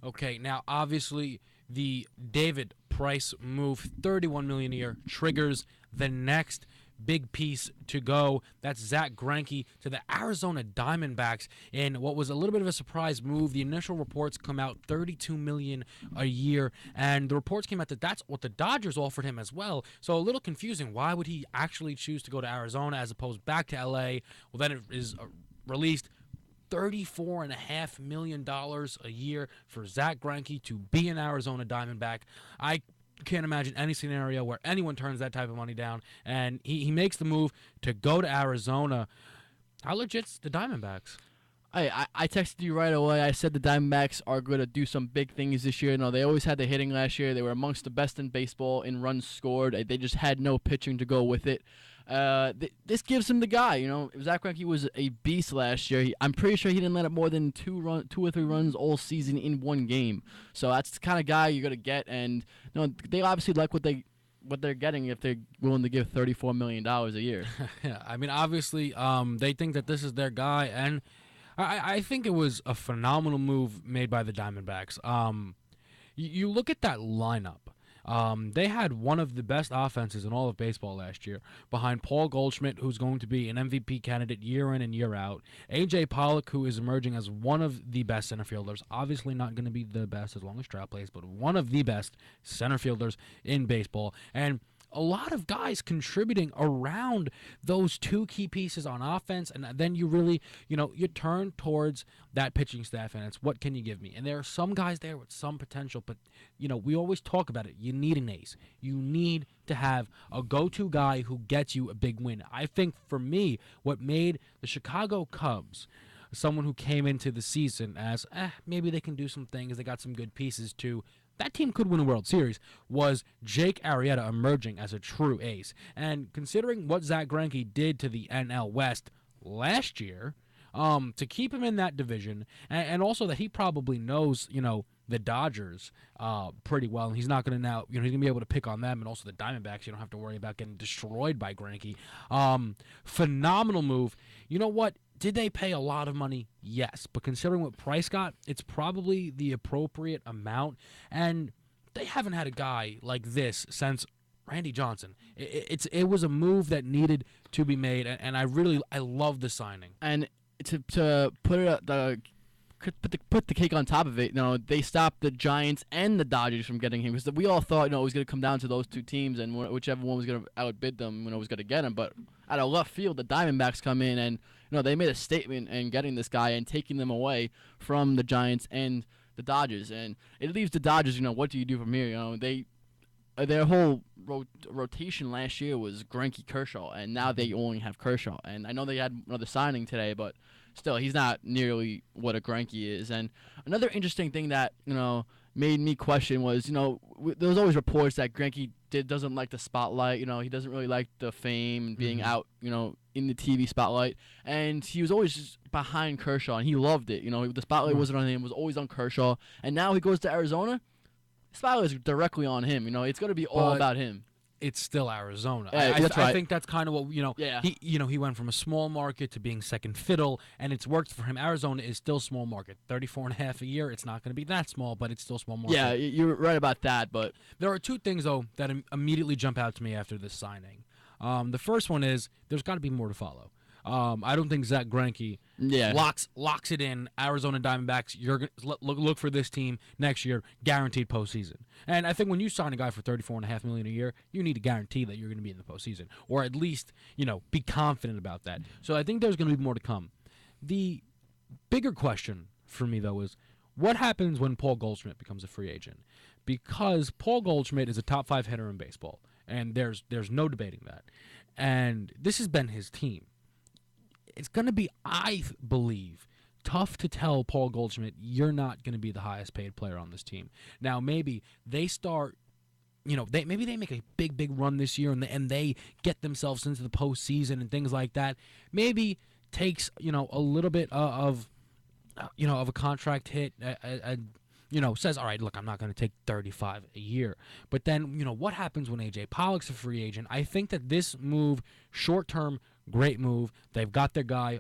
Okay, now obviously the David Price move, $31 million a year, triggers the next big piece to go. That's Zack Greinke to the Arizona Diamondbacks in what was a little bit of a surprise move. The initial reports come out $32 million a year, and the reports came out that that's what the Dodgers offered him as well. So a little confusing. Why would he actually choose to go to Arizona as opposed back to LA? Well, then it is released $34.5 million a year for Zack Greinke to be an Arizona Diamondback. I can't imagine any scenario where anyone turns that type of money down, and he makes the move to go to Arizona. How legit's the Diamondbacks? I texted you right away. I said the Diamondbacks are going to do some big things this year. No, they always had the hitting last year. They were amongst the best in baseball in runs scored. They just had no pitching to go with it. This gives him the guy. Zack Greinke was a beast last year. I'm pretty sure he didn't let up more than two or three runs all season in one game. So that's the kind of guy you're gonna get. And they obviously like what they're getting if they're willing to give $34 million a year. Yeah, I mean, obviously, they think that this is their guy, and I think it was a phenomenal move made by the Diamondbacks. You look at that lineup. They had one of the best offenses in all of baseball last year, behind Paul Goldschmidt, who's going to be an MVP candidate year in and year out. A.J. Pollock, who is emerging as one of the best center fielders. Obviously not going to be the best as long as Trout plays, but one of the best center fielders in baseball. And a lot of guys contributing around those two key pieces on offense, and then you really, you turn towards that pitching staff, and it's what can you give me? And there are some guys there with some potential, but, we always talk about it. You need an ace. You need to have a go-to guy who gets you a big win. I think, for me, what made the Chicago Cubs someone who came into the season as, maybe they can do some things, they got some good pieces too, that team could win a World Series, was Jake Arrieta emerging as a true ace. And considering what Zack Greinke did to the NL West last year, to keep him in that division, and also that he probably knows, the Dodgers pretty well, and he's not going to now, he's going to be able to pick on them, and also the Diamondbacks. You don't have to worry about getting destroyed by Greinke. Phenomenal move. You know what? Did they pay a lot of money? Yes. But considering what Price got, it's probably the appropriate amount. And they haven't had a guy like this since Randy Johnson. It was a move that needed to be made, and I love the signing. And to put the cake on top of it, they stopped the Giants and the Dodgers from getting him, because we all thought, it was going to come down to those two teams, and whichever one was going to outbid them, was going to get him. But out of left field, the Diamondbacks come in, and they made a statement in getting this guy and taking them away from the Giants and the Dodgers, and it leaves the Dodgers. What do you do from here? Their whole rotation last year was Greinke, Kershaw, and now they only have Kershaw. And I know they had another signing today, but still, he's not nearly what a Greinke is. And another interesting thing that made me question was, there was always reports that Greinke doesn't like the spotlight. He doesn't really like the fame and being out, in the TV spotlight. And he was always just behind Kershaw, and he loved it. The spotlight wasn't on him; it was always on Kershaw. And now he goes to Arizona. The spotlight is directly on him. It's going to be all about him. It's still Arizona. That's right. I think that's kind of what Yeah. He went from a small market to being second fiddle, and it's worked for him. Arizona is still small market, 34.5 a year. It's not going to be that small, but it's still small market. Yeah, you're right about that. But there are two things though that immediately jump out to me after this signing. The first one is there's got to be more to follow. I don't think Zack Greinke locks it in. Arizona Diamondbacks, you're gonna look for this team next year, guaranteed postseason. And I think when you sign a guy for $34.5 million a year, you need to guarantee that you're going to be in the postseason, or at least be confident about that. So I think there's going to be more to come. The bigger question for me though is, what happens when Paul Goldschmidt becomes a free agent? Because Paul Goldschmidt is a top 5 hitter in baseball, and there's no debating that. And this has been his team. It's going to be, I believe, tough to tell Paul Goldschmidt, you're not going to be the highest paid player on this team. Now, maybe they start, maybe they make a big run this year, and they get themselves into the postseason and things like that. Maybe takes, a little bit of a contract hit, says, all right, look, I'm not going to take 35 a year. But then, what happens when A.J. Pollock's a free agent? I think that this move, short-term, Great move. They've got their guy,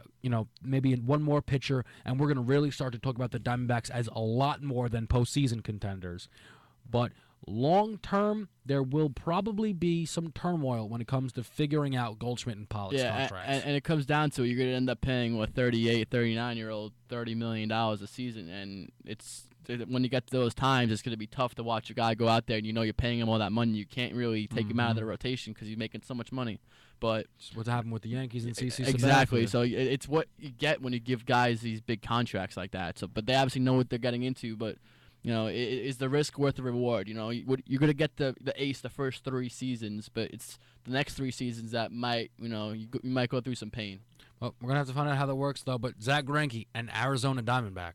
maybe in one more pitcher, and we're going to really start to talk about the Diamondbacks as a lot more than postseason contenders. But long term, there will probably be some turmoil when it comes to figuring out Goldschmidt and Pollock's contracts. And it comes down to you're going to end up paying a 38, 39-year-old $30 million a season, and when you get to those times, it's going to be tough to watch a guy go out there and you're paying him all that money. You can't really take him out of the rotation because he's making so much money. But what's happened with the Yankees and CC exactly. So it's what you get when you give guys these big contracts like that. So, but they obviously know what they're getting into. But is the risk worth the reward? You're going to get the ace the first 3 seasons, but it's the next 3 seasons that might you might go through some pain. Well, we're gonna have to find out how that works though. But Zack Greinke, an Arizona Diamondback.